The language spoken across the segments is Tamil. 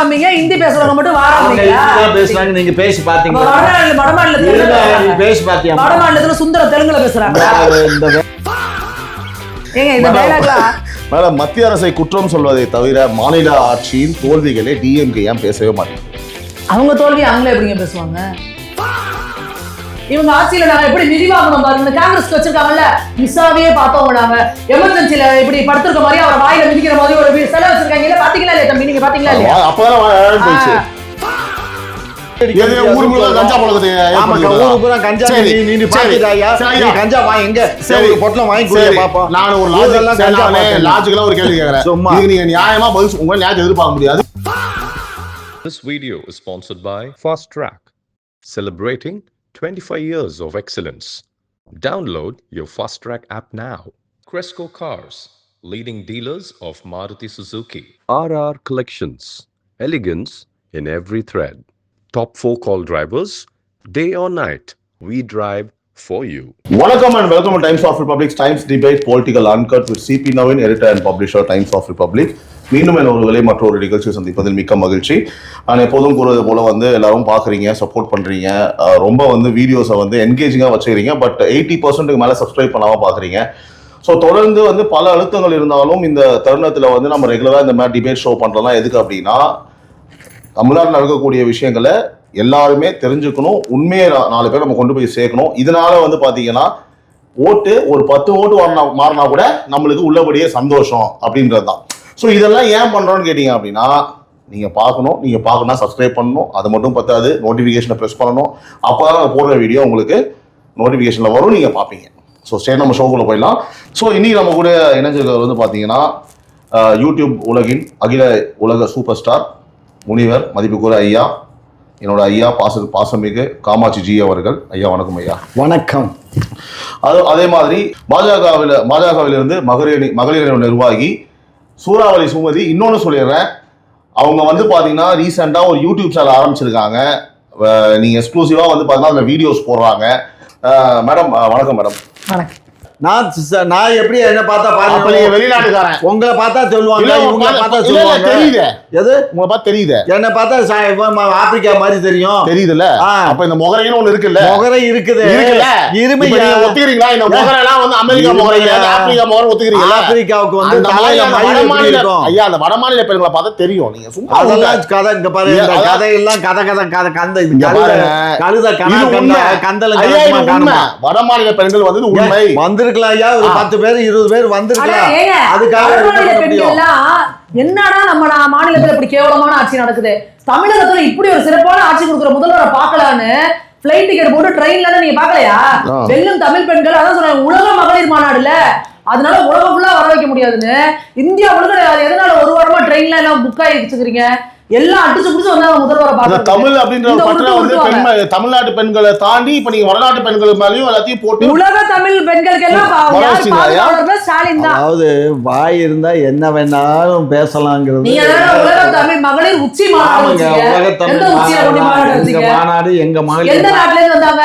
போடாமீங்க, ஹிந்தி பேசுறவங்க மட்டும் வாராமீங்க பேசுறாங்க. நீங்க பேசி பாத்தீங்க? வடமாநிலத்துல சுந்தர தெலுங்குல பேசுறாங்க. ஏங்க இந்த டயலாக்லாம் மேடம், மத்திய அரசை குற்றம் சொல்வதை தவிர மாநில ஆட்சியின் தோல்விகளை டிஎம்கே ஏன் பேசவே மாட்டேங்குது? அவங்க தோல்வி அவங்களே எப்படிங்க பேசுவாங்க? இவங்க ஆட்சியில நாங்க எப்படி நிதி வாங்கணும் பாருங்க. காங்கிரஸ் வச்சிருக்காங்கல்ல, மிஸ்ஸாவே பார்த்தவங்க நாங்க எமர்ஜென்சில இப்படி படுத்திருக்க மாதிரி அவரை வாயில மிதிக்கிற மாதிரி ஒரு செலவு வச்சிருக்காங்க. இல்ல பாத்தீங்களா இல்லையா தம்பி? நீங்க பாத்தீங்களா இல்லையா? அப்பதான் போயிடுச்சு. ஊரு முழுக்க கஞ்சா பழக்கத்தை கஞ்சா வாங்கி எங்க பொட்டலம் வாங்கி பாப்போம். நான் ஒரு லாஜிக்கலா ஒரு கேள்வி கேட்கிறேன். நீங்க நியாயமா பதில் உங்க நியாயத்தை எதிர்பார்க்க முடியாது. This video is sponsored by Fast Track, celebrating 25 years of excellence. Download your Fast Track app now. Cresco Cars, leading dealers of Maruti Suzuki. RR Collections, elegance in every thread. Top 4 call drivers, day or night, we drive for you. Welcome and welcome to Times of Republic, Times Debate, Political Uncut with CP Navin, editor and publisher, Times of Republic. மீண்டும் என்னவர்களே மற்றொரு நிகழ்ச்சி சந்திப்பதில் மிக்க மகிழ்ச்சி. நான் எப்போதும் கூறுவது போல எல்லாரும் பார்க்குறீங்க, சப்போர்ட் பண்ணுறீங்க, ரொம்ப வீடியோஸை என்கேஜிங்காக வச்சுக்கிறீங்க. பட் 80% மேலே சப்ஸ்கிரைப் பண்ணாமல் பார்க்குறீங்க. ஸோ தொடர்ந்து பல அழுத்தங்கள் இருந்தாலும் இந்த தருணத்தில் நம்ம ரெகுலராக இந்த மாதிரி டிபேட் ஷோ பண்ணுறதுலாம் எதுக்கு அப்படின்னா, தமிழ்நாட்டில் நடக்கக்கூடிய விஷயங்களை எல்லாருமே தெரிஞ்சுக்கணும், உண்மையை 4 பேர் நம்ம கொண்டு போய் சேர்க்கணும். இதனால பார்த்தீங்கன்னா ஓட்டு ஒரு 10 ஓட்டு மாறினா கூட நம்மளுக்கு உள்ளபடியே சந்தோஷம் அப்படின்றது தான். ஸோ இதெல்லாம் ஏன் பண்ணுறோன்னு கேட்டிங்க அப்படின்னா, நீங்கள் பார்க்கணும்னா சப்ஸ்கிரைப் பண்ணணும். அது மட்டும் பத்தாது, நோட்டிஃபிகேஷனை ப்ரெஸ் பண்ணணும். அப்போ தான் நாங்கள் போடுற வீடியோ உங்களுக்கு நோட்டிஃபிகேஷனில் வரும், நீங்கள் பார்ப்பீங்க. ஸோ சரி, நம்ம ஷோக்குள்ளே போயிடலாம். ஸோ இன்னைக்கு நம்ம கூட இணைஞ்சிருக்கிறது பார்த்தீங்கன்னா யூடியூப் உலகின் அகில உலக சூப்பர் ஸ்டார் முனிவர் மதிப்புக்கூற ஐயா, என்னோட ஐயா பாசமிகு காமாட்சி ஜி அவர்கள். ஐயா வணக்கம். ஐயா வணக்கம். அதே மாதிரி பாஜகவிலிருந்து மகளிர் நிர்வாகி சூறாவளி சுமதி. இன்னொன்று சொல்லிடுறேன், அவங்க பார்த்தீங்கன்னா ரீசெண்டாக ஒரு யூடியூப் சேனல் ஆரம்பிச்சிருக்காங்க. நீங்கள் எக்ஸ்க்ளூசிவாக பார்த்தீங்கன்னா அதில் வீடியோஸ் போடுறாங்க. மேடம் வணக்கம். மேடம் வணக்கம். நான் எப்படி என்ன பார்த்தா பாருங்க, வெளிநாட்டுக்காரன் உங்களை பார்த்தா சொல்லுவாங்க, தெரியுது. எது உங்களை பார்த்தா தெரியுது? என்ன பார்த்தா ஆப்பிரிக்கா மாதிரி தெரியுதுல்ல. அப்ப இந்த முகரைன்னு ஒண்ணு இருக்குல்ல? முகரை இருக்குது. ஒத்துக்கிறீங்களா? இந்த முகரெல்லாம் அமெரிக்கா முகரை, ஆப்பிரிக்கா முகரை ஒத்துக்கிறீங்களா? ஆப்பிரிக்காவுக்கு ஐயா, அந்த வடமாநில பெண்களை பார்த்தா தெரியும். நீங்க சும்மா அதெல்லாம் கதை இங்க பாரு, இந்த கதையெல்லாம் கதை கந்த கழுத கந்தல வடமாநில பெண்கள் உண்மை வந்து ஒரு 10 பேர் 20 பேர் வந்திருக்கலாம். அதுக்காக என்னடா நம்ம மாநிலத்துல இப்படி கேவலமான ஆட்சி நடக்குது, தமிழகத்துல இப்படி ஒரு சிறப்பான ஆட்சி கொடுக்குற முதல்வரை பார்க்கலான்னு பிளைட் டிக்கெட் போட்டு ட்ரெயின்ல நீங்க பாக்கலையா? வெல்லும் தமிழ் பெண்கள், அதான் சொல்றாங்க உலக மகளிர் மாநாடுல, அதனால உலகம் ஃபுல்லா வர வைக்க முடியாதுன்னு இந்தியா முழுக்க எதனால ஒரு வாரமா ட்ரெயின்ல எல்லாம் புக் ஆகி வச்சுக்கிறீங்க? எல்லாம் அடிச்சு புடிச்சு வந்தாங்க முதல்வரை பார்க்க. தமிழ் அப்படின்ற தமிழ்நாட்டு பெண்களை தாண்டி இப்ப நீங்க வடநாட்டு பெண்கள் மேலயும் எல்லாத்தையும் போட்டு உலக தமிழ் பெண்களுக்கு எல்லாம் ஸ்டாலின் தான். அதாவது வாய் இருந்தா என்ன வேணாலும் பேசலாங்கிறது. நீங்க உலக தமிழ் மகளிர் உச்சி மாநாடு, உலக தமிழ் மாநாடு எங்க மகளிர் எந்த நாட்டுல இருந்து வந்தாங்க?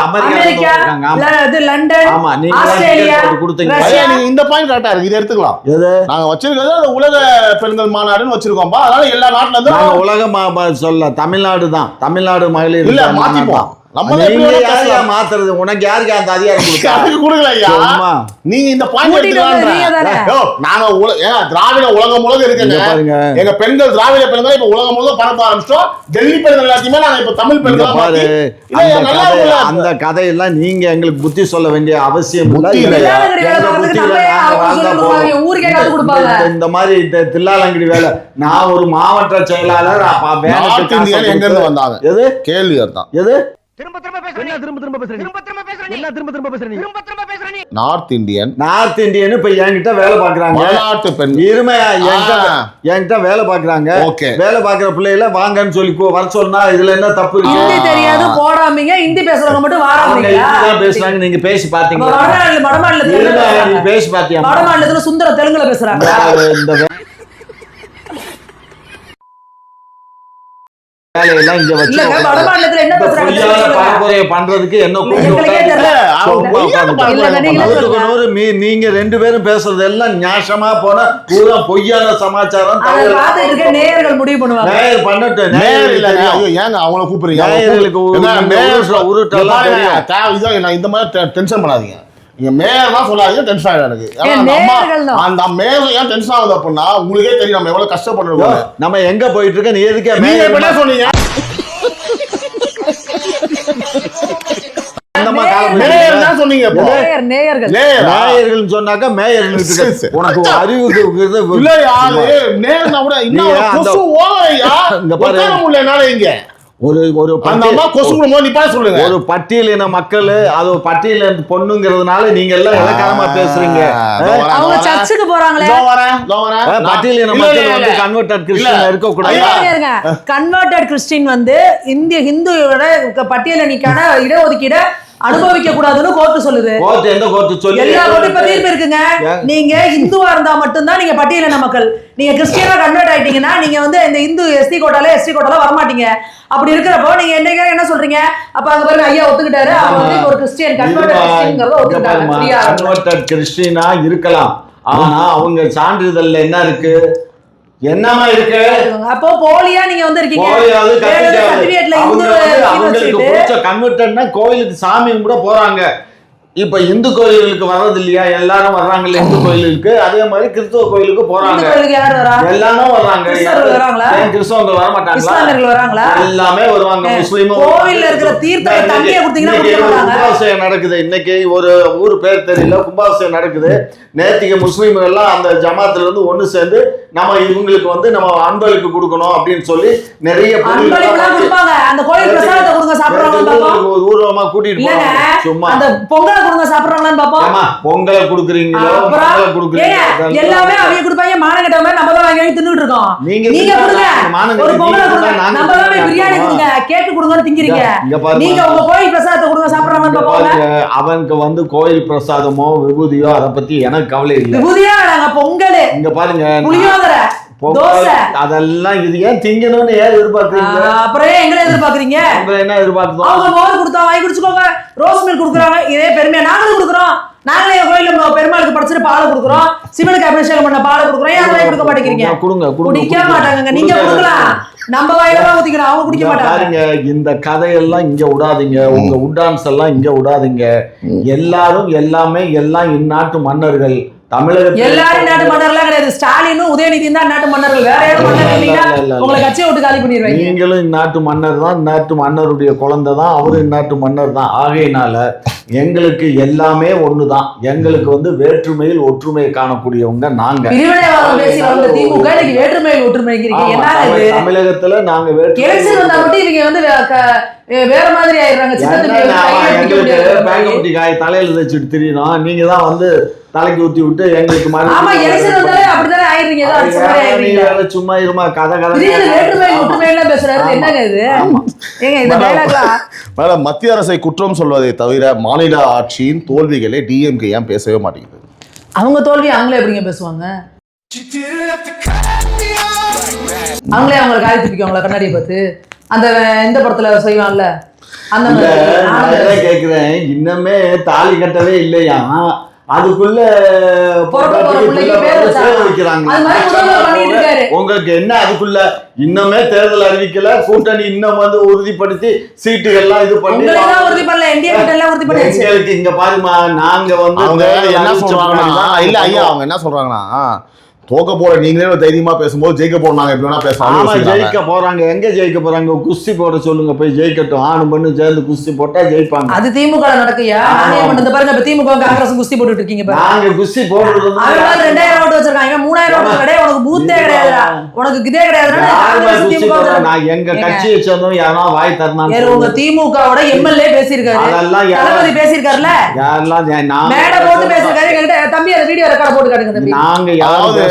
அமெரிக்கா, லண்டன், ஆஸ்திரேலியா கொடுத்தீங்க. இந்த பாயிண்ட் கரெக்டா இருக்கு, இதை எடுத்துக்கலாம். நாங்க வச்சிருக்கிறது உலக பெண்கள் மாநாடு வச்சிருக்கோம். அதனால எல்லா நாட்டுல இருந்து உலக சொல்ல தமிழ்நாடு தான், தமிழ்நாடு மகளிர் இல்ல மாத்திப்போம். மாத்துறது உனக்கு யாருக்கு அந்த அதிகாரம் கொடுக்கல? நீங்க இந்த திராவிட உலகம் முழுக்க இருக்குங்க. எங்க பெண்கள் திராவிட பெண்கள் இப்ப உலகம் முழுக்க பரப்ப ஆரம்பிச்சோம். டெல்லி பெண்கள் எல்லாத்தையுமே நாங்க இப்ப தமிழ் பெண்கள் பாரு. அந்த கதையெல்லாம் நீங்க எங்களுக்கு புத்தி சொல்ல வேண்டிய அவசியம் இல்லை. இந்த மாதிரி தில்லாலங்கடி வேலை. நான் ஒரு மாவட்ட செயலாளர், எங்க இருந்து வந்தாங்க? எது கேள்வி அர்த்தம்? எது நார்த் இந்தியன் இப்ப என்கிட்ட வேலை பாக்குறாங்க. என்கிட்ட வேலை பாக்குறாங்க. வேலை பாக்குற பிள்ளைல வாங்கன்னு சொல்லி வர சொன்னா இதுல என்ன தப்பு இருக்கு? ஹிந்தி தெரியாது போடாமீங்க, ஹிந்தி பேசுறவங்க மட்டும் வாராமீங்க. பேசுறாங்க. நீங்க பேசி பாத்தீங்க? பேசி பாத்தியா? வடமாநிலத்துல சுந்தர தெலுங்குல பேசுறாங்க. வேலையெல்லாம் இங்க வச்சு இல்லங்க வட மாநிலத்துல என்ன பேசுறாங்க பரப்புரையை பண்றதுக்கு என்ன எங்களுக்கே தெரியல. நூத்துக்கு நூறு நீங்க 2 பேரும் பேசுறது எல்லாம் நியாசமா போன பூரா பொய்யான சமாச்சாரம். அதை பார்த்துட்டு இருக்க நேயர்கள் முடிவு பண்ணுவாங்க. நேயர் பண்ணட்டும். நேயர் இல்ல ஏங்க அவங்கள கூப்பிடுறீங்க? நேயர்களுக்கு உருட்டெல்லாம் தெரியும். இந்த மாதிரி டென்ஷன் பண்ணாதீங்க. நீங்க மேயர் தான் சொல்லாதீங்க, டென்ஷன் ஆயிடாது. அந்த மேயர் ஏன் டென்ஷன் ஆகுது அப்படின்னா உங்களுக்கே தெரியும் நம்ம எவ்வளவு கஷ்டப்படுறோம். நம்ம எங்க போயிட்டு இருக்க, நீ எதுக்கு மேயர் என்ன சொன்னீங்க? சொன்னாக்க மேயர் உனக்கு அறிவு ஒரு பட்டியலின மக்கள், அது பட்டியலின பொண்ணுங்கிறதுனால நீங்க எல்லாம் இலக்காரமா பேசுறீங்க. அவங்க சர்ச்சுக்கு போறாங்களே, பட்டியலின மக்கள் வந்து கன்வெர்ட்டட் கிறிஸ்டியன் இருக்க கூடாது. கன்வெர்ட்டட் கிறிஸ்டியன் வந்து இந்திய ஹிந்துவோட பட்டியலினிக்கான இடஒதுக்கீட அனுபவிக்க கூடாதுன்னு கோர்ட் சொல்லுது. கோர்ட் எந்த கோர்ட் சொல்லு? எல்லா கோர்ட் இப்ப தீர்ப்பு இருக்குங்க. நீங்க இந்துவா இருந்தா மட்டும்தான் நீங்க பட்டியலின மக்கள். நீங்க கிறிஸ்டியனா கன்வெர்ட் ஆயிட்டீங்கன்னா நீங்க வந்து இந்த இந்து எஸ்டி கோட்டால வர மாட்டீங்க. அப்படி இருக்கிறப்போ நீங்க என்ன சொல்றீங்க? அப்ப அங்க பாருங்க ஐயா ஒத்துக்கிட்டாரு, அவர் வந்து ஒரு கிறிஸ்டியன் கன்வெர்ட்டட் கிறிஸ்டியன்ங்கறத ஒத்துக்கிட்டாங்க. கன்வெர்ட்டட் கிறிஸ்டியனா இருக்கலாம், ஆனா அவங்க சான்றிதழ்ல என்ன இருக்கு, என்னமா இருக்கு? அப்போ போலியா நீங்க வந்து இருக்கீங்க. சர்டிபிகேட்ல அவங்களுக்கு பிடிச்ச கன்வெர்ட்டட்னா கோயிலுக்கு சாமி கும்பிட போறாங்க. இப்ப இந்து கோயில்களுக்கு வர்றது இல்லையா? எல்லாரும் வர்றாங்கல்ல இந்து கோயிலுக்கு. அதே மாதிரி கிறிஸ்துவ கோயிலுக்கு போறாங்க. எல்லாரும் வர்றாங்க. கிறிஸ்தவங்க வர மாட்டாங்களா? எல்லாமே வருவாங்க. முஸ்லீமும் கோவில்ல இருக்கிற தீர்த்தத்தை தண்ணியை குடித்தீங்கன்னா கும்பாபிஷேகம் நடக்குது. இன்னைக்கு ஒரு ஊர் பேர் தெரியல, கும்பாபிஷேகம் நடக்குது. நேத்திக்கு முஸ்லீம்கள் எல்லாம் அந்த ஜமாத்துல இருந்து ஒண்ணு சேர்ந்து நம்ம இவங்களுக்கு வந்து நம்ம அன்பளிப்பு கொடுக்கணும் அப்படின்னு சொல்லி நிறைய ஊர்வலமா கூட்டிட்டு போறாங்க. சும்மா பொங்கல் கொடுங்க சாப்பிடுறாங்களான்னு பாப்போம். பொங்கல் குடுக்குறீங்களோ எல்லாமே அவங்க கொடுப்பாங்க. மானங்கட்ட மாதிரி நம்ம தான் வாங்கி தின்னுட்டு இருக்கோம். நீங்க கொடுங்க, ஒரு பொங்கல் கொடுங்க, நம்ம தான் பிரியாணி கொடுங்க, கேக் கொடுங்கன்னு திங்கிறீங்க. நீங்க உங்க கோயில் பிரசாதத்தை கொடுங்க சாப்பிடுறாங்கன்னு பாப்போம். அவனுக்கு வந்து கோயில் பிரசாதமோ விபூதியோ அதை பத்தி எனக்கு கவலை இல்லை. விபூதியா நாங்க பொங்கல் இங்க பாருங்க, புளியோதரை, தோசை, அதெல்லாம் இது ஏன் திங்கணும்னு ஏன் எதிர்பார்க்கறீங்க? அப்புறம் எங்களை எதிர்பார்க்கறீங்க? என்ன எதிர்பார்க்கறோம்? அவங்க மோர் கொடுத்தா வாங்கி குடிச்சுக்கோங்க, ரோஸ் மில்க் கொடுக்குறாங்க, இதே பெருமையா நாங்களும் கொடுக்குறோம். நாங்களே கோயில பெருமாளுக்கு படைச்சிட்டு பாலை கொடுக்குறோம், சிவனுக்கு அபிஷேகம் பண்ண பாலை கொடுக்குறோம். ஏன் அதை கொடுக்க மாட்டேங்கிறீங்க? குடிக்க மாட்டாங்க. நீங்க கொடுக்கலாம், நம்ம வாயில தான் ஊத்திக்கிறோம், அவங்க குடிக்க மாட்டாங்க. இந்த கதையெல்லாம் இங்க விடாதீங்க, உங்க உட்டான்ஸ் எல்லாம் இங்க விடாதீங்க. எல்லாரும் எல்லாமே எல்லாம் இந்நாட்டு மன்னர்கள். தமிழகத்தில் எல்லாரும் நாட்டு மன்னர்கள்லாம் கிடையாது. ஸ்டாலினும் உதயநிதியும் தான் நாட்டு மன்னர்கள். வேற யாரும் மன்னர் இல்லைன்னா உங்களை கட்சியை விட்டு காலி பண்ணிடுவாங்க. நீங்களும் இந்நாட்டு மன்னர் தான், இந்நாட்டு மன்னருடைய குழந்தை தான், அவரும் இந்நாட்டு மன்னர் தான். ஆகையினால எங்களுக்கு எல்லாமே ஒண்ணுதான். எங்களுக்கு வந்து வேற்றுமையில் ஒற்றுமையை காணக்கூடியவங்க நாங்க. திமுக வேற்றுமையில் ஒற்றுமை தமிழகத்துல நாங்க வேற மாதிரி ஆயிடுறாங்க. தலையில வச்சுட்டு தெரியணும். நீங்க தான் வந்து தலைக்கு ஊத்தி விட்டு எங்களுக்கு சும்மா இருமா கதை கதை. மத்திய அரசை குற்றம் சொல்வதை தவிர மாநில ஆட்சியின் தோல்விகளை டிஎம்கே ஏன் பேசவே மாட்டேங்குது? அவங்க தோல்வி அவங்களே எப்படிங்க பேசுவாங்க? அவங்களே அவங்களை காய் தூக்கிக்குவாங்களா கண்ணாடியை பார்த்து? அந்த இந்த படத்துல செய்வாங்கல்ல அந்த மாதிரி கேக்குறேன். இன்னமே தாலி கட்டவே இல்லையா, அதுக்குள்ள உங்களுக்கு என்ன? அதுக்குள்ள இன்னுமே தேர்தல் அறிவிக்கல, கூட்டணி இன்னும் வந்து உறுதிப்படுத்தி சீட்டுகள்லாம் இது பண்ணி இங்க பாருமா. நாங்க வந்து என்ன சொல்றாங்கன்னா இல்ல ஐயா, அவங்க என்ன சொல்றாங்கன்னா தோக்க போற நீங்களே தைரியமா பேசும்போது ஜெயிக்க போறாங்க எப்படி வேணா பேசலாம். ஜெயிக்க போறாங்க. எங்க ஜெயிக்க போறாங்க? குஸ்தி போட சொல்லுங்க, போய் ஜெயிக்கட்டும். ஆணும் பண்ணு சேர்ந்து குஸ்தி போட்டா ஜெயிப்பாங்க. அது திமுக நடக்கையா? பாருங்க, திமுக காங்கிரஸ் குஸ்தி போட்டு இருக்கீங்க. நாங்க குஸ்தி போடுறது 2000 ஓட்டு வச்சிருக்காங்க, 3000 ஓட்டு கிடையாது. உனக்கு பூத்தே கிடையாதுடா, உனக்கு இதே கிடையாது. நான் எங்க கட்சியை சேர்ந்தோம் யாரா வாய் தரணும். உங்க திமுகவோட எம்எல்ஏ பேசியிருக்காரு, தளபதி பேசியிருக்காருல, மேடை போட்டு பேசியிருக்காரு. எங்ககிட்ட தம்பி அந்த வீடியோ ரெக்கார்ட் போட்டு காட்டுங்க தம்பி. நாங்க யாரும்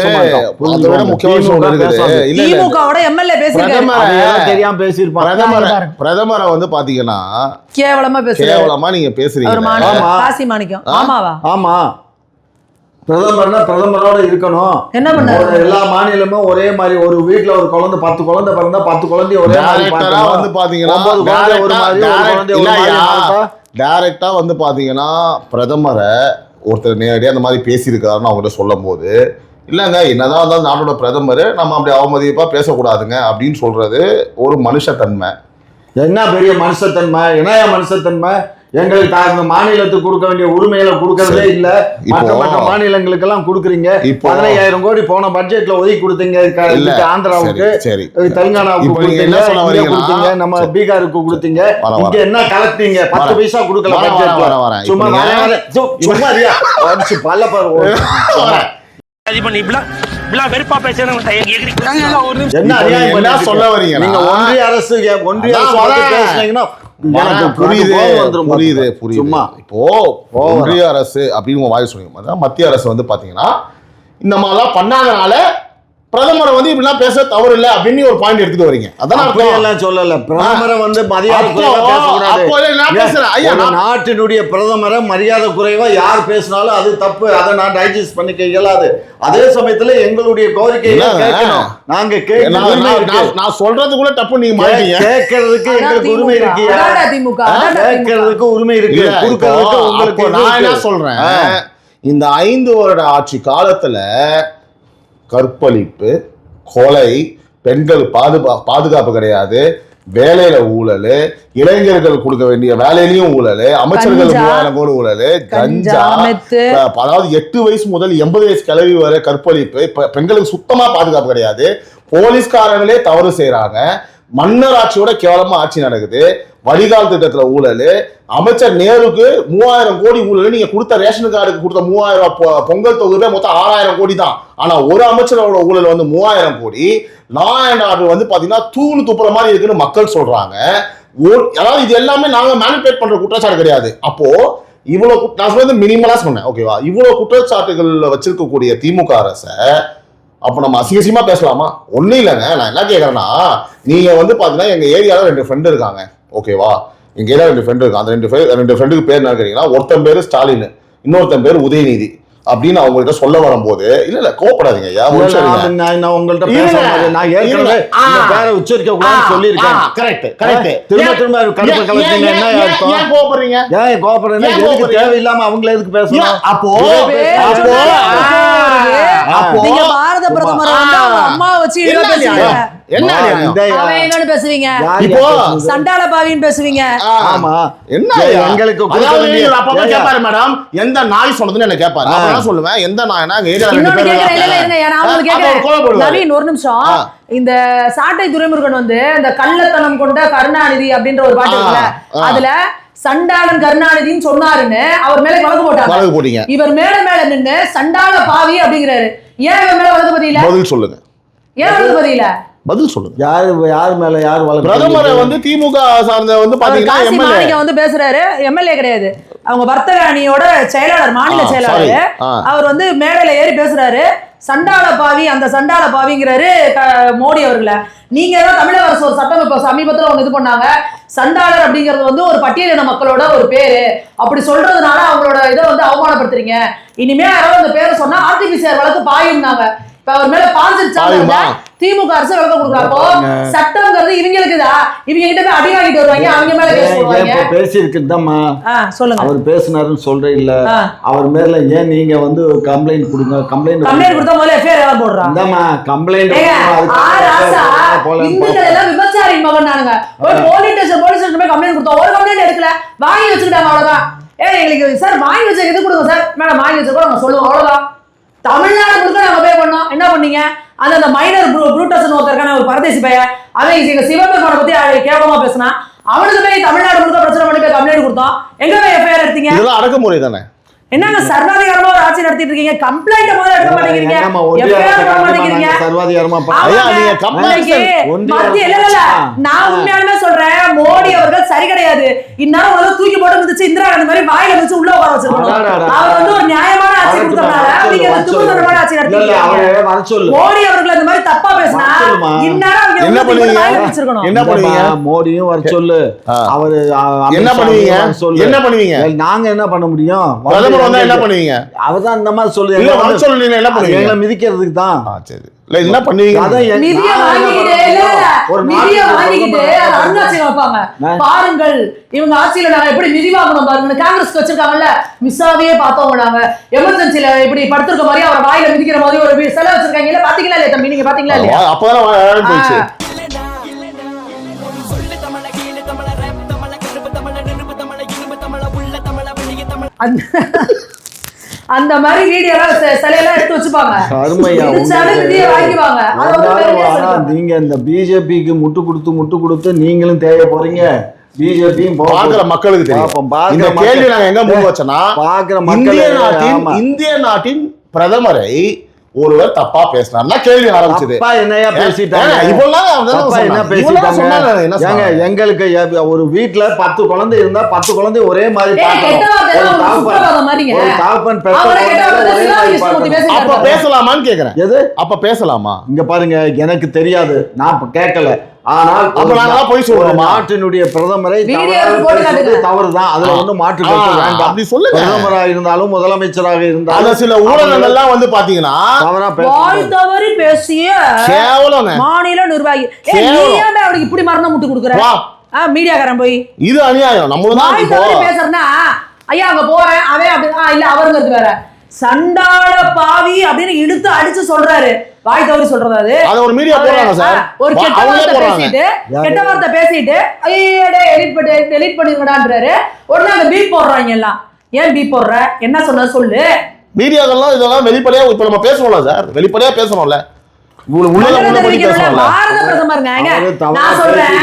பிரதமரை வந்து பாத்தீங்கன்னா கேவலமா நீங்க பேசுறீங்க. ஆமா பிரதமர்னா பிரதமரோட இருக்கணும். என்ன பண்ணாரு? எல்லா மாநிலமும் ஒரே மாதிரி, ஒரு வீட்டுல ஒரு குழந்தை 10 குழந்தை பிறந்தா 10 குழந்தைய ஒரே மாதிரி வந்து பாத்தீங்கன்னா டைரக்டா வந்து பாத்தீங்கன்னா பிரதமரை ஒருத்தர் நேரடியா அந்த மாதிரி பேசியிருக்காருன்னு அவங்ககிட்ட சொல்லும் போது, இல்லைங்க என்னதான் இருந்தாலும் நாட்டோட பிரதமர் நம்ம அப்படி அவமதிப்பா பேசக்கூடாதுங்க அப்படின்னு சொல்றது ஒரு மனுஷத்தன்மை. என்ன பெரிய மனுஷத்தன்மை? என்ன மனுஷத்தன்மை? எங்களுக்கு அந்த மாநிலத்துக்கு கொடுக்க வேண்டிய உரிமைகளை கொடுக்கறதே இல்ல. மற்ற மாநிலங்களுக்கு எல்லாம் கொடுக்குறீங்க. 15,000 கோடி போன பட்ஜெட்ல ஒதுக்கி கொடுத்தீங்க. ஆந்திராவுக்கு, தெலுங்கானாவுக்கு கொடுத்தீங்க, நம்ம பீகாருக்கு கொடுத்தீங்க. இங்க என்ன கலெக்டிங்க? 10 பைசா கொடுக்கல பட்ஜெட்ல. சும்மா பல்ல பாரு. என்ன சொல்ல வரீங்க? நீங்க ஒன்றிய அரசு பேசுனீங்கன்னா புரியுது. சும்மா இப்போ ஒன்றிய அரசு அப்படின்னு வாய் சொன்னீங்க. மத்திய அரசு வந்து பாத்தீங்கன்னா இந்த மாதிரிலாம் பண்ணாதனால பிரதமரை வந்து இப்படிலாம் பேச தவறு இல்லை அப்படின்னு ஒரு பாயிண்ட் எடுத்துட்டு வரீங்க. அதான் சொல்லல. பிரதமரை வந்து மரியாதை குறைவா நாட்டினுடைய பிரதமரை மரியாதை குறைவா யார் பேசினாலும் அது தப்பு. அதை நான் டைஜஸ்ட் பண்ணிக்க இயலாது. அதே சமயத்துல எங்களுடைய கோரிக்கையை கேட்கணும். நாங்க நான் சொல்றதுக்குள்ள தப்பு நீங்க மாட்டீங்க. கேட்கறதுக்கு எங்களுக்கு உரிமை இருக்கு. கேட்கறதுக்கு உரிமை இருக்கு. உங்களுக்கு நான் என்ன சொல்றேன், இந்த 5 வருட ஆட்சி காலத்துல கற்பழிப்பு, கொலை, பெண்கள் பாதுகாப்பு கிடையாது, வேலையில ஊழல், இளைஞர்கள் கொடுக்க வேண்டிய வேலையிலையும் ஊழல், அமைச்சர்கள் 3000 கோடி ஊழல், கஞ்சா, அதாவது 8 வயசு முதல் 80 வயசு கிழவி வரை கற்பழிப்பு, பெண்களுக்கு சுத்தமா பாதுகாப்பு கிடையாது, போலீஸ்காரங்களே தவறு செய்யறாங்க, மன்னர் ஆட்சியோட கேவலமா ஆட்சி நடக்குது, வடிகால் திட்டத்துல ஊழல், அமைச்சர் நேருக்கு 3000 கோடி ஊழல். நீங்க கொடுத்த ரேஷன் கார்டுக்கு கொடுத்த 3000 பொங்கல் தொகுதியில மொத்தம் 6000 கோடி தான். ஆனா ஒரு அமைச்சரோட ஊழல் வந்து 3000 கோடி. லா அண்ட் ஆர்டர் வந்து பாத்தீங்கன்னா தூள் துப்புற மாதிரி இருக்குன்னு மக்கள் சொல்றாங்க. அதாவது இது எல்லாமே நாங்க மேனிபுலேட் பண்ற குற்றச்சாட்டு கிடையாது. அப்போ இவ்வளவு நான் சொல்றது மினிமலா சொன்னேன், ஓகேவா? இவ்வளவு குற்றச்சாட்டுகள் வச்சிருக்கக்கூடிய திமுக அரசை அப்ப நம்ம அசிங்கசியமா பேசலாமா? ஒன்னும் இல்லைங்க. நான் என்ன கேட்கறேன்னா, நீங்க வந்து பாத்தீங்கன்னா எங்க ஏரியால 2 ஃப்ரெண்டு இருக்காங்க, ஓகேவா? எங்க ஏரியால 2 ஃப்ரெண்டு இருக்காங்க. அந்த 2 ஃப்ரெண்டுக்கு பேர் என்ன கேட்டீங்கன்னா, ஒருத்தன் பேரு ஸ்டாலின், இன்னொருத்தன் பேர் உதயநிதி அப்படின்னு அவங்கள்ட்ட சொல்ல வரும்போது, இல்ல கோவப்படாதீங்க ஐயா, நான் உங்கள்ட்ட நான் ஏற்கனவே பேரை உச்சரிக்க கூடாதுன்னு சொல்லியிருக்கேன். திரும்ப திரும்ப கடுப்பு கலந்தீங்க. என்ன கோவப்படுறீங்க? ஏன் கோவப்படுறீங்க? எதுக்கு தேவையில்லாம அவங்கள எதுக்கு பேசணும்? அப்போ நீங்க பாரத பிரதமர் அம்மா வச்சு என்ன பேசுவீங்க? இப்போ சண்டால பாவின்னு பேசுவீங்க. ஆமா, என்ன எங்களுக்கு கேட்பாரு மேடம், எந்த நாய் சொன்னதுன்னு என்ன கேட்பாரு. நான் சொல்லுவேன் எந்த நாய்னா நவீன் ஒரு நிமிஷம். இந்த சாட்டை துரைமுருகன் வந்து இந்த கள்ளத்தனம் கொண்ட கருணாநிதி அப்படின்ற ஒரு பாட்டு இருக்குல்ல, அதுல சண்டாளன் கருணாநிதின்னு சொன்னாருன்னு அவர் மேல வழக்கு போட்டாங்க. இவர் மேல நின்னு சண்டால பாவி அப்படிங்கிறாரு. ஏன் இவர் மேல வழக்கு பதியல? பதில் சொல்லுங்க. ஏன் வழக்கு பதியல? பதில் சொல்லுங்க. யார் மேல யார் வழக்கு? பிரதமரை வந்து திமுக சார்ந்த வந்து பாத்தீங்கன்னா எம்எல்ஏ வந்து பேசுறாரு. எம்எல்ஏ கிடையாது, அவங்க வர்த்தக அணியோட செயலாளர், மாநில செயலாளர். அவர் வந்து மேடையில ஏறி பேசுறாரு, சண்டால பாவி, அந்த சண்டால பாவிங்கிறாரு மோடி அவர்களை. நீங்க தான் தமிழக அரசு ஒரு சட்டம் இப்ப சமீபத்துல ஒண்ணு இது பண்ணாங்க. சண்டாளர் அப்படிங்கிறது வந்து ஒரு பட்டியலின மக்களோட ஒரு பேரு. அப்படி சொல்றதுனால அவங்களோட இதை வந்து அவமானப்படுத்துறீங்க. இனிமே யாராவது அந்த பேரை சொன்னா ஆர்டிபிசிஆர் வழக்கு பாயும்னாங்க. இப்ப அவர் மேல பாஞ்சிருச்சாங்க. திமுக அரசு விளக்கம் கொடுக்குறாப்போ சட்டம்ங்கிறது இவங்களுக்குதா? இவங்க கிட்ட போய் அடி வாங்கிட்டு வருவாங்க, அவங்க மேல கேஸ் போடுவாங்க. பேசி இருக்குதாம்மா, சொல்லுங்க. அவர் பேசினாருன்னு சொல்றேன் இல்ல, அவர் மேல ஏன் நீங்க வந்து கம்ப்ளைண்ட் கொடுங்க? கம்ப்ளைண்ட் கொடுத்தா முதல்ல எஃப்ஐஆர் யார் போடுறா? இந்தாம்மா கம்ப்ளைண்ட். இந்துக்கள் எல்லாம் விபச்சாரி மகன் நானுங்க. போலீஸ் ஸ்டேஷன் போய் கம்ப்ளைண்ட் கொடுத்தோம், ஒரு கம்ப்ளைண்ட் எடுக்கல, வாங்கி வச்சுக்கிட்டாங்க, அவ்வளவுதான். எங்களுக்கு சார் வாங்கி வச்ச எது கொடுங்க சார், மேடம் வாங்கி வச்சிருக்கோம் நாங்க சொல்லுவோம், அவ்வளவுதான். தமிழ்நாடு கொடுக்க நாங்க பே பண்ணோம். என்ன பண்ணீங்க? அந்த மைனர் ப்ரூட்டஸ் ஒருத்தருக்கான ஒரு பரதேசி பையன், அவன் எங்க சிவபெருமானை பத்தி கேவலமா பேசினா, அவனுக்கு போய் தமிழ்நாடு கொடுக்க பிரச்சனை பண்ணி போய் கம்ப்ளைண்ட் கொடுத்தோம். எங்க போய் எஃப்ஐஆர் எடுத்தீங்க? இதெல்லாம் அடக்குமுறை தானே? என்னங்க சர்வாதிகாரமா ஒரு ஆட்சி நடத்திட்டு இருக்கீங்க? கம்ப்ளைண்ட் முதல்ல எடுக்க மாட்டேங்கிறீங்க, எஃப்ஐஆர் போட மாட்டேங்கிறீங்க. சர்வாதிகாரமா நான் உண்மையாலுமே சொல்றேன், மோடி அவர்கள் சரி கிடையாது. இந்நேரம் ஒரு தூக்கி போட்டு மிதிச்சு இந்திரா காந்தி மாதிரி வாயில வச்சு உள்ள உட்கார வச்சிருக்கணும். அவர் வந்து ஒரு நியாயமான ஆட்சி கொடுத்தனால நீங்க துப்புதனமான ஆட்சி நடத்தீங்க. மோடி அவர்கள் அந்த மாதிரி தப்பா பேசினா இந்நேரம் அவங்க அப்படி என்ன பண்ணுவீங்க? வாயில வச்சிருக்கணும். என்ன பண்ணுவீங்க? மோடியும் வர சொல்லு, அவரு என்ன பண்ணுவீங்க? சொல்லு. என்ன பண்ணுவீங்க? நாங்க என்ன பண்ண முடியும்? பிரதமர் வந்தா என்ன பண்ணுவீங்க? அவர்தான் இந்த மாதிரி சொல்லு. இல்ல வர சொல்லு, நீங்க என்ன பண்ணுவீங்க? எங்களை மிதிக்கிறதுக்கு தான். சரி, இல்ல என்ன பண்ணுவீங்க? அதான் நிதியை வாங்கிக்கிட்டு, ஒரு நிதியை நாட்டுக்கு வாங்கிக்கிட்டு அது அருங்காட்சியகம் வைப்பாங்க. பாருங்கள் இவங்க ஆட்சியில நாங்க எப்படி நிதி வாங்கணும் பாருங்க. காங்கிரஸ் வச்சிருக்காங்கல்ல, மிஸ்ஸாவே பார்த்தோம் நாங்க. எமர்ஜென்சில இப்படி படுத்திருக்க மாதிரி அவர் வாயில மிதிக்கிற மாதிரி ஒரு சிலை வச்சிருக்காங்க. பாத்தீங்களா இல்லையா தம்பி? நீங்க பாத்தீங்களா இல்லையா? அப்பதான் போயிடுச்சு. அந்த மாதிரி வீடியோலாம் சிலையெல்லாம் எடுத்து வச்சுப்பாங்க. அருமையா. வாங்கிக்குவாங்க. நீங்க இந்த பிஜேபிக்கு முட்டு கொடுத்து நீங்களும் தேய போறீங்க. பிஜேபியும் பாக்குற மக்களுக்கு தெரியும். இந்த கேள்வி நாங்க எங்க முன் வச்சோம்னா, பாக்குற இந்திய நாட்டின் பிரதமரை ஒருவர் தப்பா பேசினார்னா கேள்வி ஆரம்பிச்சது. என்னையா பேசிட்டாங்க? எங்களுக்கு ஒரு வீட்டுல 10 குழந்தை இருந்தா 10 குழந்தை ஒரே மாதிரி அப்ப பேசலாமான்னு கேக்குறேன். எது அப்ப பேசலாமா? இங்க பாருங்க, எனக்கு தெரியாது, நான் கேட்கல. ஆனால் நாட்டினுடைய பிரதமரை தவறுதான், அதுல ஒண்ணும் மாற்று கருத்து வேண்டாம். அப்படி சொல்லுங்க. பிரதமராக இருந்தாலும் முதலமைச்சராக இருந்தாலும் சில ஊடகங்கள்லாம் வந்து பாத்தீங்கன்னா தவறி பேசிய மாநில நிர்வாகி அவருக்கு இப்படி மரணம் முட்டு கொடுக்குற மீடியாக்காரன் போய் இது அநியாயம். நம்ம பேசுறேன்னா ஐயா அங்க போறேன் அவன் அப்படி இல்ல அவருங்கிறது வேற. சண்டாள பாவி அப்படின்னு இழுத்து அடிச்சு சொல்றாரு. வாய் தவறி சொல்றது அது ஒரு மீடியா போறாங்க சார். ஒரு கெட்ட வார்த்தை பேசிட்டு ஐயோ டெலீட் பண்ணிருங்கடான்றாரு. உடனே அந்த பீப் போடுறாங்க எல்லாம். ஏன் பீப் போடுற? என்ன சொன்ன சொல்லு. மீடியாக்கெல்லாம் இதெல்லாம் வெளிப்படையா இப்ப நம்ம பேசணும்ல சார், வெளிப்படையா பேசணும்ல. பாரத பிரதமருங்க நான் சொல்றேன்,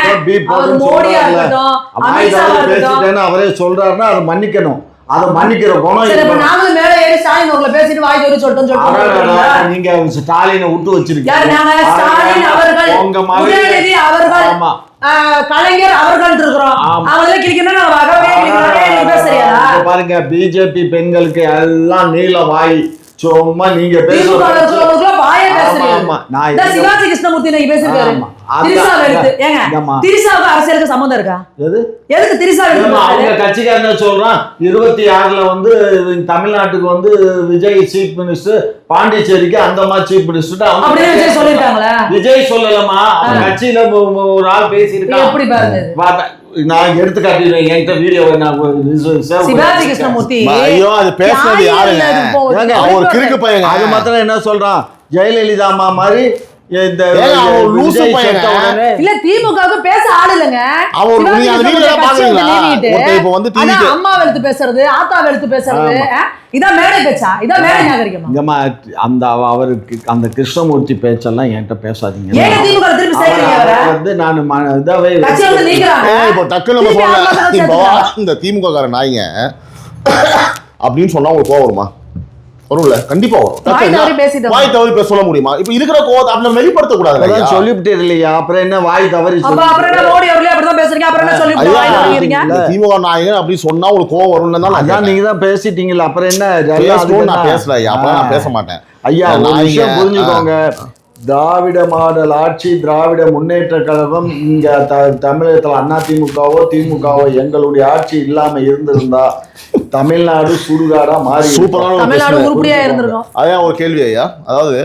அவர் மோடியா இருக்கட்டும் அமித்ஷாவா இருக்கட்டும், அவரே சொல்றாருன்னா அதை மன்னிக்கணும். அதை மன்னிக்கிற குணம் நாங்களும் மேல ஏறி ஸ்டாலின் அவர்களை பேசிட்டு வாய் தவறி சொல்லிட்டோம். நீங்க ஸ்டாலினை விட்டு வச்சிருக்கீங்க. ஸ்டாலின் அவர்கள், உதயநிதி அவர்கள், கலைஞர் அவர்கள் இருக்கிறோம். அவங்களே கிளிக்கணும் சரியா? பாருங்க, பிஜேபி பெண்களுக்கு எல்லாம் நீல வாய். சும்மா நீங்க சிவாஜி கிருஷ்ணமூர்த்தி பேசிருக்காரு. திரிசாவுக்கு அரசியலுக்கு சம்பந்தம் இருக்கா? எதுக்கு திரிசா அவங்க கட்சிக்காரன் சொல்றான் 26ல வந்து தமிழ்நாட்டுக்கு வந்து விஜய் சீஃப் மினிஸ்டர், பாண்டிச்சேரிக்கு அந்த மாதிரி சீஃப் மினிஸ்டர் சொல்லிருக்காங்களா? விஜய் சொல்லலாமா? கட்சியில ஒரு ஆள் பேசியிருக்கான். எப்படி பாருங்க, நான் எடுத்து காட்டிடுவேன். என்கிட்ட வீடியோ சிவாஜி கிருஷ்ணமூர்த்தி. ஐயோ அது பேசுறது யாருங்க? ஒரு கிறுக்கு பையங்க. அது மாத்திரம் என்ன சொல்றான், ஜெயலலிதா அம்மா மாதிரி இல்ல திமுகவுக்கு பேச ஆள் இல்லங்க. அம்மா வெளுத்து பேசுறது, ஆத்தா வெளுத்து பேசுறது, இதான் மேடை பேச்சா? இதான் மேடை நாகரிகமா? அந்த அவருக்கு அந்த கிருஷ்ணமூர்த்தி பேச்செல்லாம் என்கிட்ட பேசாதீங்க. வந்து நான் இதாவே இப்போ டக்குன்னு நம்ம சொல்லலாம். இப்போ இந்த திமுக கார நாய்ங்க அப்படின்னு சொன்னா உங்களுக்கு கோவம் வருமா? வரும்ல, கண்டிப்பா வரும். வாய் தவறி பேச சொல்ல முடியுமா? இப்ப இருக்கிற கோவத்தை அப்படி வெளிப்படுத்த கூடாது. சொல்லிவிட்டு இல்லையா? அப்புறம் என்ன வாய் தவறி திமுக நாயகன் அப்படி சொன்னா உங்களுக்கு கோவம் வரும்னு நீங்க தான் பேசிட்டீங்களா? அப்புறம் என்ன? நான் பேசல, அப்பதான் நான் பேச மாட்டேன். ஐயா புரிஞ்சுக்கோங்க, திராவிட மாடல் ஆட்சி, திராவிட முன்னேற்ற கழகம் இங்க தமிழகத்துல அதிமுகவோ திமுகவோ எங்களுடைய ஆட்சி இல்லாம இருந்திருந்தா தமிழ்நாடு சுடுகாடா மாறி சூப்பரான. அதான் ஒரு கேள்வி ஐயா. அதாவது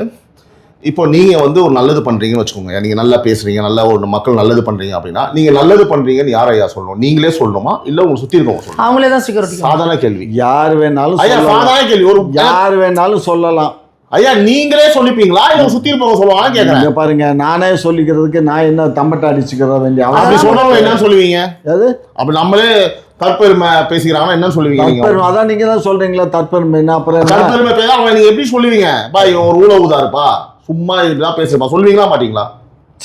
இப்போ நீங்க வந்து ஒரு நல்லது பண்றீங்கன்னு வச்சுக்கோங்க, நீங்க நல்லா பேசுறீங்க, நல்லா ஒரு மக்கள் நல்லது பண்றீங்க அப்படின்னா நீங்க நல்லது பண்றீங்கன்னு யார் ஐயா சொல்லணும்? நீங்களே சொல்லணுமா இல்ல உங்க சுத்தி இருக்கவங்க சொல்லணும்? அவங்களே தான் செக்யூரிட்டி. சாதாரண கேள்வி. யார் வேணாலும் சாதாரண கேள்வி. ஒரு யார் வேணாலும் சொல்லலாம். ஐயா நீங்களே சொல்லிப்பீங்களா இல்ல சுத்தி இருப்பவங்க சொல்லுவாங்க கேக்குறேன். பாருங்க, நானே சொல்லிக்கிறதுக்கு நான் என்ன தம்பட்ட அடிச்சுக்கிற வேண்டிய அப்படி சொல்றவங்க என்ன சொல்லுவீங்க? அது அப்ப நம்மளே தற்பெருமை பேசிக்கிறாங்கன்னா என்ன சொல்லுவீங்க? அதான் நீங்க தான் சொல்றீங்களா தற்பெருமை. அப்புறம் தற்பெருமை பேச அவங்க நீங்க எப்படி சொல்லுவீங்க? பா இவன் ஒரு ஊழவுதா இருப்பா, சும்மா இப்படிதான் பேசுறப்பா சொல்லுவீங்களா மாட்டீங்களா?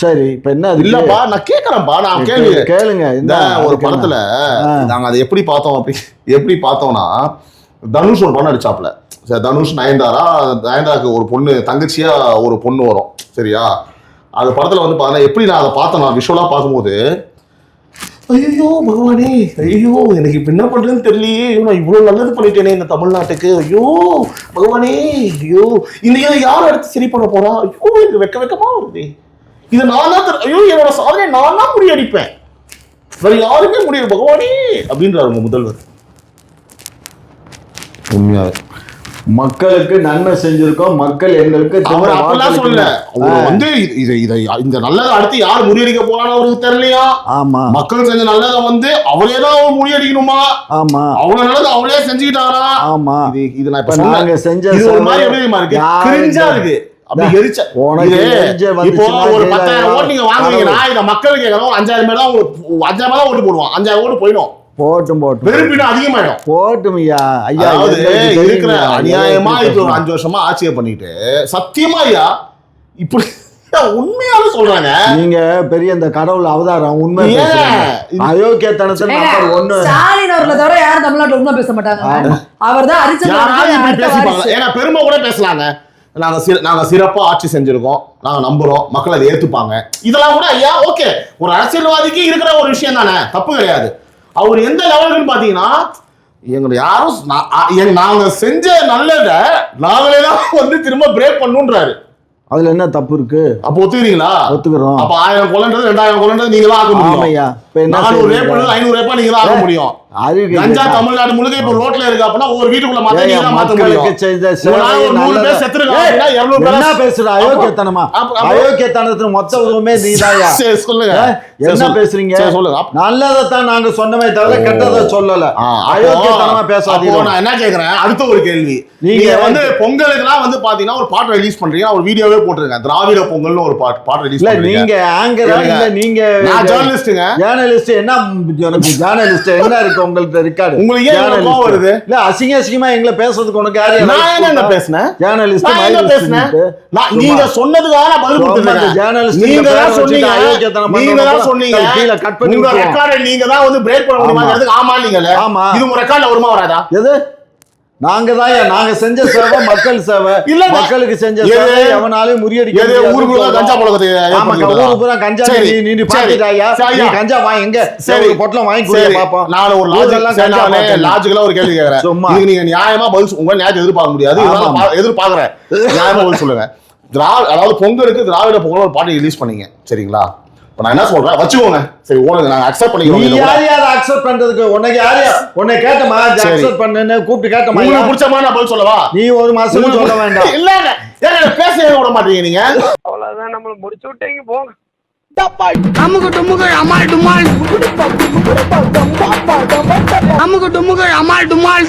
சரி, இப்ப என்ன? இல்லப்பா நான் கேக்குறேன்ப்பா, நான் கேளுங்க. இந்த ஒரு படத்துல நாங்க அதை எப்படி பார்த்தோம், அப்படி எப்படி பார்த்தோம்னா தனுஷ் ஒரு படம் அடிச்சாப்ல. தனுஷ் நயன்தாராக்கு ஒரு பொண்ணு தங்கச்சியா ஒரு பொண்ணு வரும் சரியா? அந்த படத்துல வந்து பாத்தீங்கன்னா எப்படி நான் அதை பார்த்தேன், நான் விஷுவலா பார்க்கும்போது ஐயோ பகவானே, ஐயோ எனக்கு இப்ப என்ன பண்றதுன்னு தெரியலையே, நான் இவ்வளவு நல்லது பண்ணிட்டேனே இந்த தமிழ்நாட்டுக்கு, ஐயோ பகவானே, ஐயோ இன்னைக்கு யாரும் எடுத்து சரி பண்ண போறா, ஐயோ எனக்கு வெக்கமா வருது, இதை நான் தான் ஐயோ என்னோட சாதனை நான் தான் முறியடிப்பேன், வேற யாருமே முடியாது பகவானே அப்படின்றாரு உங்க முதல்வர். உண்மையாவே மக்களுக்கு நன்மை செஞ்சிருக்கோம், மக்கள் எங்களுக்கு அவர் அப்பெல்லாம் சொல்லல. அவர் வந்து இதை இந்த நல்லதை அடுத்து யார் முறியடிக்க போறான்னு அவருக்கு தெரியலையா? ஆமா, மக்கள் செஞ்ச நல்லதை வந்து அவரே தான் அவர் முறியடிக்கணுமா? ஆமா, அவ்வளவு நல்லது அவளே செஞ்சுக்கிட்டாரா? ஆமா. இது நான் இப்ப இப்ப நாங்க சொன்னேன். செஞ்ச இது ஒரு மாதிரி எப்படி தெரியுமா இருக்கு? கிரிஞ்சா இருக்கு. அப்படி எரிச்ச இப்போ ஒரு 10,000 ஓட்டு நீங்க வாங்குவீங்கன்னா இத மக்கள் கேட்கணும் 5,000 பேர் தான் 5,000 பேர் தான் ஓட்டு போடுவான், 5,000 ஓட்டு போயிடும், போட்டும் வெறுப்பினும் அதிகமாயிடும். போட்டும் ஐயா. ஐயா இருக்கிற அநியாயமா இது ஒரு 5 வருஷமா ஆட்சியை பண்ணிட்டு சத்தியமா ஐயா இப்படி உண்மையாவே சொல்றாங்க. நீங்க பெரிய இந்த கடவுள் அவதாரம் உண்மை அயோக்கியத்தனத்தில் நம்பர் 1. ஸ்டாலின் அவர்களை தவிர யாரும் தமிழ்நாட்டுல உண்மை பேச மாட்டாங்க. அவர் தான் பேசிப்பாங்க. ஏன்னா பெருமை கூட பேசலாங்க. நாங்க சிறப்பா ஆட்சி செஞ்சிருக்கோம், நாங்க நம்புறோம், மக்கள் அதை ஏத்துப்பாங்க. இதெல்லாம் கூட ஐயா ஓகே, ஒரு அரசியல்வாதிக்கு இருக்கிற ஒரு விஷயம் தானே, தப்பு கிடையாது. அவர் எந்த லெவலுக்குன்னு பாத்தீங்கன்னா எங்களை யாரும் நாங்க செஞ்ச நல்லத நாங்களே தான் வந்து திரும்ப பிரேக் பண்ணுன்றாரு. அதுல என்ன தப்பு இருக்கு? அப்ப ஒத்துக்கிறீங்களா? ஒத்துக்கிறோம். அப்ப 1000 கொலைன்றது 2000 கொலைன்றது நீங்க தான் ஆக முடியும். 400 ரேப் 500 ரேப்பா நீங்க தான் ஆக முடியும். கஞ்சா தமிழ்நாடு முழுக்க இப்ப ரோட்ல இருக்கு அப்படின்னா ஒவ்வொரு வீட்டுக்குள்ள மாத்த நீங்க தான் மாத்த முடியும். 100 பேர் செத்துருக்காங்க, 200 பேர் என்ன பேசுற? அயோக்கியத்தனமா? அயோக்கியத்தனத்துக்கு மொத்த உருவமே நீதாயா? சொல்லுங்க என்ன பேசுறீங்க? சொல்லுங்க. நல்லதான் நாங்க சொன்னமே தவிர கெட்டதை சொல்லல. அயோக்கியத்தனமா பேசாதீங்க. நான் என்ன கேக்குறேன், அடுத்த ஒரு கேள்வி. நீங்க வந்து பொங்கலுக்குலாம் வந்து பாத்தீங்கன்னா ஒரு பாட்டு ரிலீஸ் பண்றீங்க, ஒரு வீடியோவே போட்டுருங்க, திராவிட பொங்கல்னு ஒரு பாட்டு ரிலீஸ் பண்றீங்க. நீங்க ஆங்கரா இல்ல நீங்க ஜர்னலிஸ்ட்ங்க? ஜர்னலிஸ்ட் என்ன? ஜர்னலிஸ்ட் என்ன இருக்கு உங்களுக்கு ரெக்கார்ட்? உங்களுக்கு ஏன் கோவம் வருது? இல்ல அசிங்கமா எங்களை பேசுறதுக்கு உனக்கு யாரு? நான் என்ன பேசுனேன்? ஜர்னலிஸ்ட் நான் என்ன பேசுனேன்? நீங்க சொன்னதுக்காக நான் பதில் கொடுத்துட்டேன். ஜர்னலிஸ்ட் நீங்க தான் சொன்னீங்க, நீங்க தான் சொன்னீங்க கீழ கட் பண்ணி உங்க ரெக்கார்ட் நீங்க தான் வந்து பிரேக் பண்ண முடியுமாங்கிறதுக்கு ஆமா இல்லீங்கல? ஆமா. இது உங்க ரெக்கார்ட்ல வருமா வராதா? எது? நாங்க செஞ்ச சேவை மக்கள் சேவை, மக்களுக்கு செஞ்ச சேவை எவனாலும் முறியடிக்க முடியாது. ஊருக்குள்ள கஞ்சா பழக்கத்தை ஊருக்கு பூரா கஞ்சா நீ பாத்துட்டாயா? நீ கஞ்சா வாங்க எங்க சரி பொட்டலம் வாங்கி கொடுங்க பாப்போம். நான் ஒரு லாஜிக்கலா ஒரு கேள்வி கேக்குறேன். இதுக்கு நீங்க நியாயமா பதில் உங்க நியாயத்தை எதிர்பார்க்க முடியாது, எதிர்பார்க்கறேன். நியாயமா பதில் சொல்லுங்க. அதாவது பொங்கலுக்கு திராவிட பொங்கல் ஒரு பாட்டு ரிலீஸ் பண்ணீங்க சரிங்களா? நான் என்ன சொல்றேன் வச்சுக்கோங்க சரி, உனக்கு நான் அக்செப்ட் பண்ணிக்கிறோம். நீ யார் அக்செப்ட் பண்றதுக்கு? உனக்கு யார் உன்னை கேட்டமா அக்செப்ட் பண்ணேன்னு கூப்பிட்டு கேட்டமா? உங்களுக்கு பிடிச்சமா நான் பதில் சொல்லவா? நீ ஒரு மாசம் சொல்ல வேண்டாம். இல்ல ஏங்க பேசவே விட மாட்டீங்க நீங்க. அவ்வளவுதான், நம்மள முடிச்சு விட்டீங்க போங்க. அமுகு டுமுகு அமால் டுமால், அமுகு டுமுகு அமால் டுமால்.